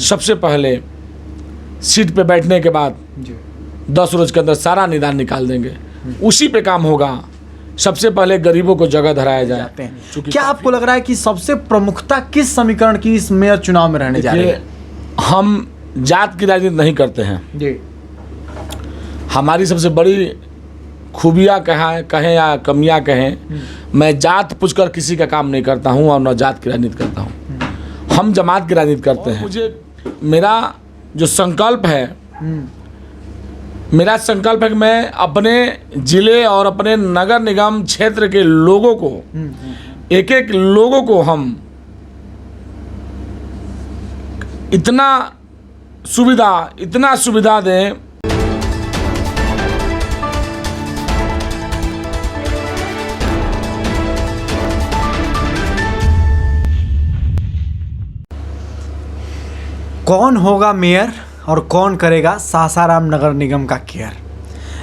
सबसे पहले सीट पे बैठने के बाद 10 रोज के अंदर सारा निदान निकाल देंगे, उसी पे काम होगा। सबसे पहले गरीबों को जगह धराया जाते हैं। क्या आपको लग रहा है कि सबसे प्रमुखता किस समीकरण की इस मेयर चुनाव में रहने जा रही है? हम जात की राजनीति नहीं करते हैं जी। हमारी सबसे बड़ी खूबियाँ कहें या कमियाँ कहें, मैं जात पूछकर किसी का काम नहीं करता हूँ और न जात की राजनीति करता हूँ। हम जमात की राजनीति करते हैं। मुझे मेरा जो संकल्प है, मेरा संकल्प है कि मैं अपने ज़िले और अपने नगर निगम क्षेत्र के लोगों को, एक एक लोगों को हम इतना सुविधा दें। कौन होगा मेयर और कौन करेगा सासाराम नगर निगम का केयर?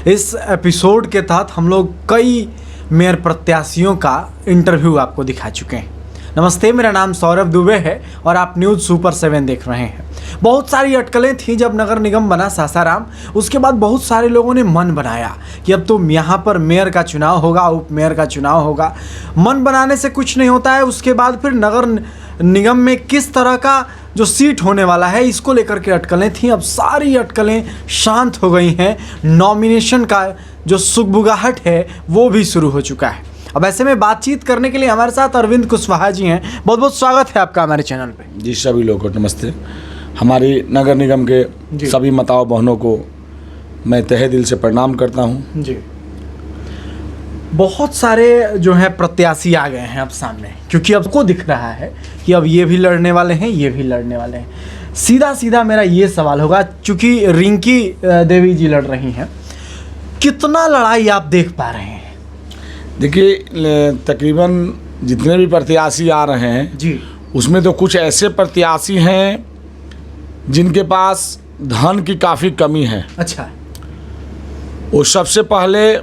इस एपिसोड के तहत हम लोग कई मेयर प्रत्याशियों का इंटरव्यू आपको दिखा चुके हैं। नमस्ते, मेरा नाम सौरभ दुबे है और आप न्यूज़ सुपर 7 देख रहे हैं। बहुत सारी अटकलें थी जब नगर निगम बना सासाराम। उसके बाद बहुत सारे लोगों ने मन बनाया कि अब तो यहाँ पर मेयर का चुनाव होगा, उप मेयर का चुनाव होगा। मन बनाने से कुछ नहीं होता है। उसके बाद फिर नगर निगम में किस तरह का जो सीट होने वाला है, इसको लेकर के अटकलें थी। अब सारी अटकलें शांत हो गई हैं। नॉमिनेशन का जो सुगबुगाहट है वो भी शुरू हो चुका है। अब ऐसे में बातचीत करने के लिए हमारे साथ अरविंद कुशवाहा जी हैं। बहुत बहुत स्वागत है आपका हमारे चैनल पे। जी, सभी लोगों को नमस्ते। हमारी नगर निगम के सभी माताओं बहनों को मैं तहे दिल से प्रणाम करता हूँ। जी। बहुत सारे जो है प्रत्याशी आ गए हैं अब सामने, क्योंकि अब को दिख रहा है कि अब ये भी लड़ने वाले हैं, ये भी लड़ने वाले हैं। सीधा मेरा ये सवाल होगा, चूँकि रिंकी देवी जी लड़ रही हैं, कितना लड़ाई आप देख पा रहे हैं? देखिए, तकरीबन जितने भी प्रत्याशी आ रहे हैं जी, उसमें तो कुछ ऐसे प्रत्याशी हैं जिनके पास धन की काफ़ी कमी है। अच्छा। वो सबसे पहले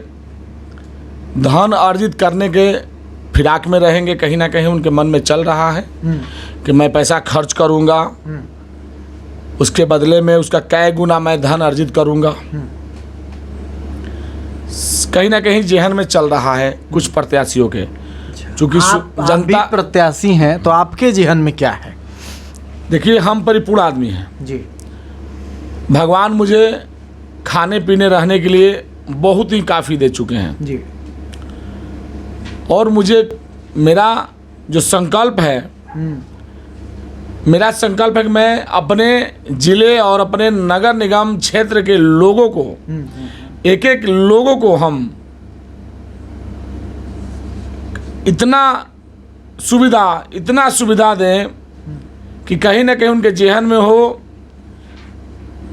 धन अर्जित करने के फिराक में रहेंगे। कहीं ना कहीं उनके मन में चल रहा है कि मैं पैसा खर्च करूंगा, उसके बदले में उसका कई गुना मैं धन अर्जित करूंगा। कहीं ना कहीं जेहन में चल रहा है कुछ प्रत्याशियों के। चूँकि जनता प्रत्याशी हैं तो आपके जेहन में क्या है? देखिए, हम परिपूर्ण आदमी हैं जी। भगवान मुझे खाने पीने रहने के लिए बहुत ही काफ़ी दे चुके हैं जी। और मुझे मेरा जो संकल्प है, मेरा संकल्प है कि मैं अपने ज़िले और अपने नगर निगम क्षेत्र के लोगों को, एक एक लोगों को हम इतना सुविधा दें कि कहीं ना कहीं उनके जेहन में हो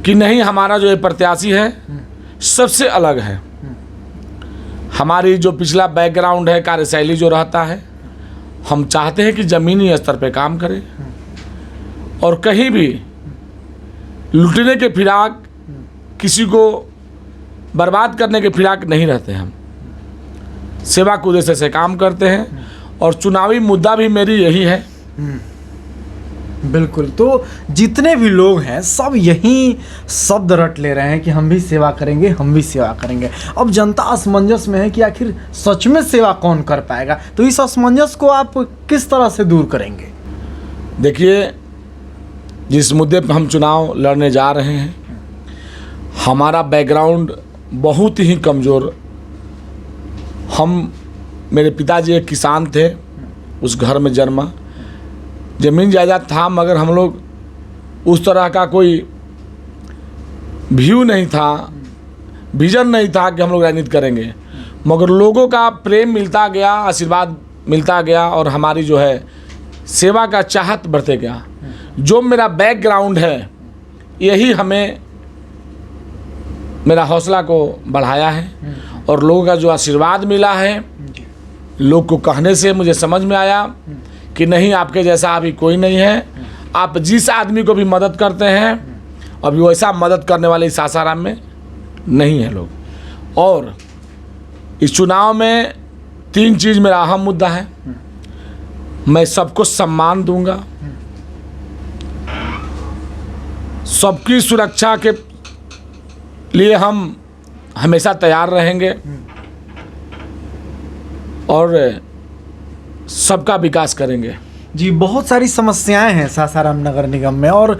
कि नहीं, हमारा जो ये प्रत्याशी है सबसे अलग है। हमारी जो पिछला बैकग्राउंड है, कार्यशैली जो रहता है, हम चाहते हैं कि ज़मीनी स्तर पे काम करें और कहीं भी लुटने के फिराक, किसी को बर्बाद करने के फिराक नहीं रहते। हम सेवा के उद्देश्य से काम करते हैं और चुनावी मुद्दा भी मेरी यही है। बिल्कुल। तो जितने भी लोग हैं सब यही शब्द रट ले रहे हैं कि हम भी सेवा करेंगे, हम भी सेवा करेंगे। अब जनता असमंजस में है कि आखिर सच में सेवा कौन कर पाएगा। तो इस असमंजस को आप किस तरह से दूर करेंगे? देखिए, जिस मुद्दे पर हम चुनाव लड़ने जा रहे हैं, हमारा बैकग्राउंड बहुत ही कमज़ोर। मेरे पिताजी एक किसान थे, उस घर में जन्मा। ज़मीन जायदाद था, मगर हम लोग उस तरह का कोई व्यू नहीं था, विजन नहीं था कि हम लोग राजनीति करेंगे। मगर लोगों का प्रेम मिलता गया, आशीर्वाद मिलता गया और हमारी जो है सेवा का चाहत बढ़ते गया। जो मेरा बैकग्राउंड है यही हमें, मेरा हौसला को बढ़ाया है और लोगों का जो आशीर्वाद मिला है, लोग को कहने से मुझे समझ में आया कि नहीं, आपके जैसा अभी कोई नहीं है। आप जिस आदमी को भी मदद करते हैं, अभी वैसा मदद करने वाले इस सासाराम में नहीं है लोग। और इस चुनाव में 3 चीज़ मेरा अहम मुद्दा है। मैं सबको सम्मान दूंगा, सबकी सुरक्षा के लिए हम हमेशा तैयार रहेंगे और सबका विकास करेंगे। जी, बहुत सारी समस्याएं हैं सासाराम नगर निगम में और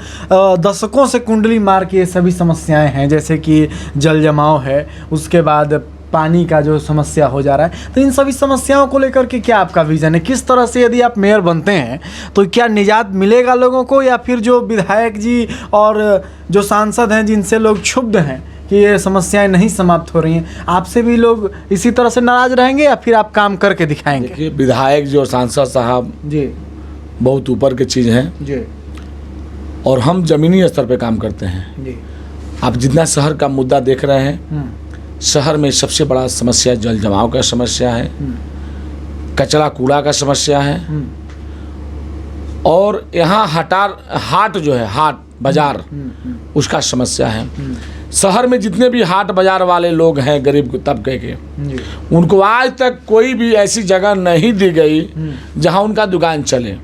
दशकों से कुंडली मार के ये सभी समस्याएं हैं, जैसे कि जल जमाव है, उसके बाद पानी का जो समस्या हो जा रहा है। तो इन सभी समस्याओं को लेकर के क्या आपका विज़न है? किस तरह से यदि आप मेयर बनते हैं तो क्या निजात मिलेगा लोगों को, या फिर जो विधायक जी और जो सांसद हैं जिनसे लोग क्षुब्ध हैं कि ये समस्याएं नहीं समाप्त हो रही हैं, आपसे भी लोग इसी तरह से नाराज रहेंगे या फिर आप काम करके दिखाएंगे? देखिए, विधायक जी और सांसद साहब जी बहुत ऊपर की चीज़ हैं जी और हम ज़मीनी स्तर पे काम करते हैं। जी आप जितना शहर का मुद्दा देख रहे हैं, शहर में सबसे बड़ा समस्या जल जमाव का समस्या है, कचरा कूड़ा का समस्या है और यहाँ हाट जो है, हाट बाजार, उसका समस्या है। शहर में जितने भी हाट बाजार वाले लोग हैं गरीब तबके के, उनको आज तक कोई भी ऐसी जगह नहीं दी गई जहाँ उनका दुकान चले।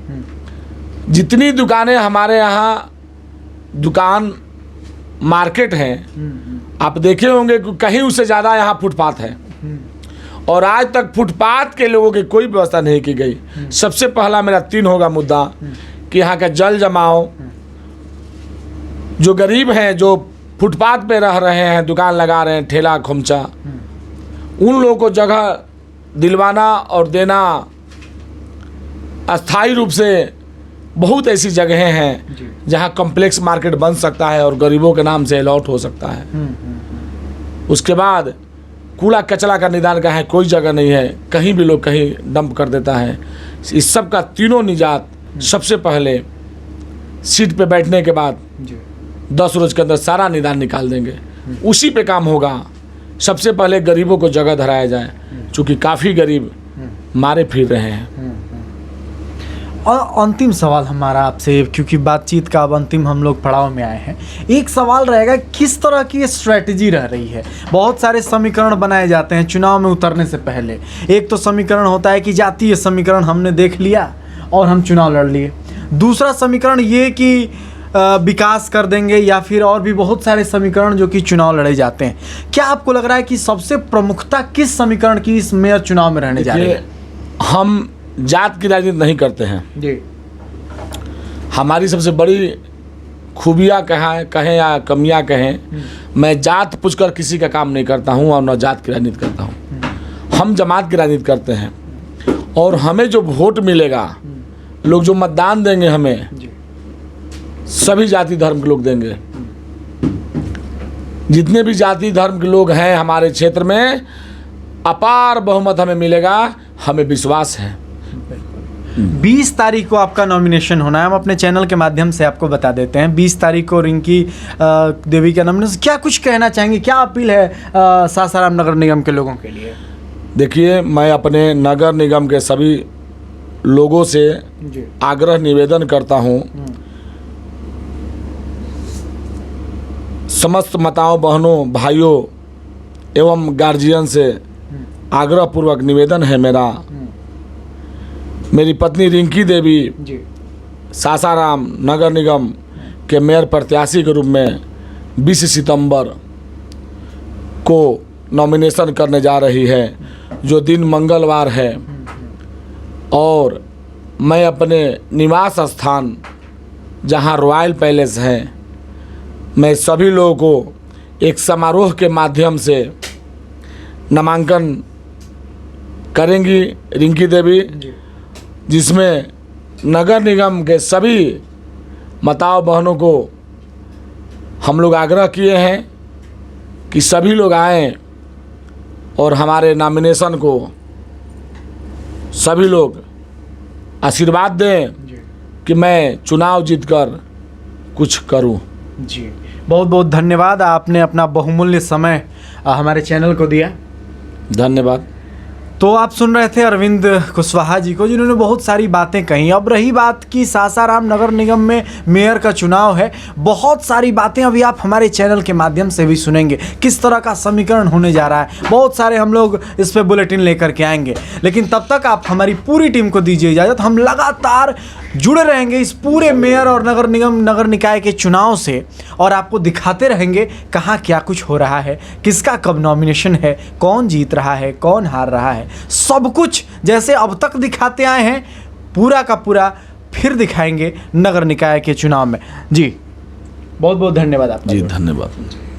जितनी दुकानें हमारे यहाँ दुकान मार्केट हैं, आप देखे होंगे कि कहीं उससे ज़्यादा यहाँ फुटपाथ है और आज तक फुटपाथ के लोगों की कोई व्यवस्था नहीं की गई। सबसे पहला मेरा 3 होगा मुद्दा कि यहाँ का जल जमाव, जो गरीब हैं, जो फुटपाथ पे रह रहे हैं, दुकान लगा रहे हैं, ठेला खोमचा, उन लोगों को जगह दिलवाना और देना। अस्थाई रूप से बहुत ऐसी जगहें हैं जहां कॉम्प्लेक्स मार्केट बन सकता है और गरीबों के नाम से अलॉट हो सकता है। उसके बाद कूड़ा कचरा का निदान का है, कोई जगह नहीं है, कहीं भी लोग कहीं डंप कर देता है। इस सब का तीनों निजात सबसे पहले सीट पे बैठने के बाद 10 रोज के अंदर सारा निदान निकाल देंगे, उसी पे काम होगा। सबसे पहले गरीबों को जगह धराया जाए, क्योंकि काफ़ी गरीब मारे फिर रहे हैं। और अंतिम सवाल हमारा आपसे, क्योंकि बातचीत का अब अंतिम हम लोग पड़ाव में आए हैं, एक सवाल रहेगा, किस तरह की स्ट्रेटजी रह रही है? बहुत सारे समीकरण बनाए जाते हैं चुनाव में उतरने से पहले। एक तो समीकरण होता है कि जातीय समीकरण हमने देख लिया और हम चुनाव लड़ लिए। दूसरा समीकरण ये कि विकास कर देंगे, या फिर और भी बहुत सारे समीकरण जो कि चुनाव लड़े जाते हैं। क्या आपको लग रहा है कि सबसे प्रमुखता किस समीकरण की इस मेयर चुनाव में रहने जा रही है? हम जात की राजनीति नहीं करते हैं जी। हमारी सबसे बड़ी खूबियाँ कहें या कमियाँ कहें, मैं जात पूछकर किसी का काम नहीं करता हूँ और न जात की राजनीति करता हूँ। हम जमात की राजनीति करते हैं और हमें जो वोट मिलेगा, लोग जो मतदान देंगे हमें, सभी जाति धर्म के लोग देंगे। जितने भी जाति धर्म के लोग हैं हमारे क्षेत्र में, अपार बहुमत हमें मिलेगा, हमें विश्वास है। 20 तारीख को आपका नॉमिनेशन होना है, हम अपने चैनल के माध्यम से आपको बता देते हैं। 20 तारीख को रिंकी देवी का नॉमिनेशन। क्या कुछ कहना चाहेंगे, क्या अपील है सासाराम नगर निगम के लोगों के लिए? देखिए, मैं अपने नगर निगम के सभी लोगों से आग्रह निवेदन करता हूँ, समस्त माताओं, बहनों, भाइयों एवं गार्जियन से आग्रह पूर्वक निवेदन है मेरी पत्नी रिंकी देवी सासाराम नगर निगम के मेयर प्रत्याशी के रूप में 20 सितंबर को नॉमिनेशन करने जा रही है, जो दिन मंगलवार है। और मैं अपने निवास स्थान जहां रॉयल पैलेस है, मैं सभी लोगों को एक समारोह के माध्यम से नामांकन करेंगी रिंकी देवी, जिसमें नगर निगम के सभी माताओं बहनों को हम लोग आग्रह किए हैं कि सभी लोग आएं और हमारे नॉमिनेशन को सभी लोग आशीर्वाद दें कि मैं चुनाव जीतकर कुछ करूं। जी, बहुत बहुत धन्यवाद, आपने अपना बहुमूल्य समय हमारे चैनल को दिया। धन्यवाद। तो आप सुन रहे थे अरविंद कुशवाहा जी को, जिन्होंने बहुत सारी बातें कही। अब रही बात कि सासाराम नगर निगम में मेयर का चुनाव है, बहुत सारी बातें अभी आप हमारे चैनल के माध्यम से भी सुनेंगे, किस तरह का समीकरण होने जा रहा है, बहुत सारे हम लोग इस पे बुलेटिन लेकर के आएंगे। लेकिन तब तक आप हमारी पूरी टीम को दीजिए इजाज़त, हम लगातार जुड़े रहेंगे इस पूरे मेयर और नगर निगम नगर निकाय के चुनाव से, और आपको दिखाते रहेंगे कहाँ क्या कुछ हो रहा है, किसका कब नॉमिनेशन है, कौन जीत रहा है, कौन हार रहा है, सब कुछ जैसे अब तक दिखाते आए हैं पूरा का पूरा फिर दिखाएंगे नगर निकाय के चुनाव में। जी बहुत बहुत धन्यवाद आपका। जी धन्यवाद।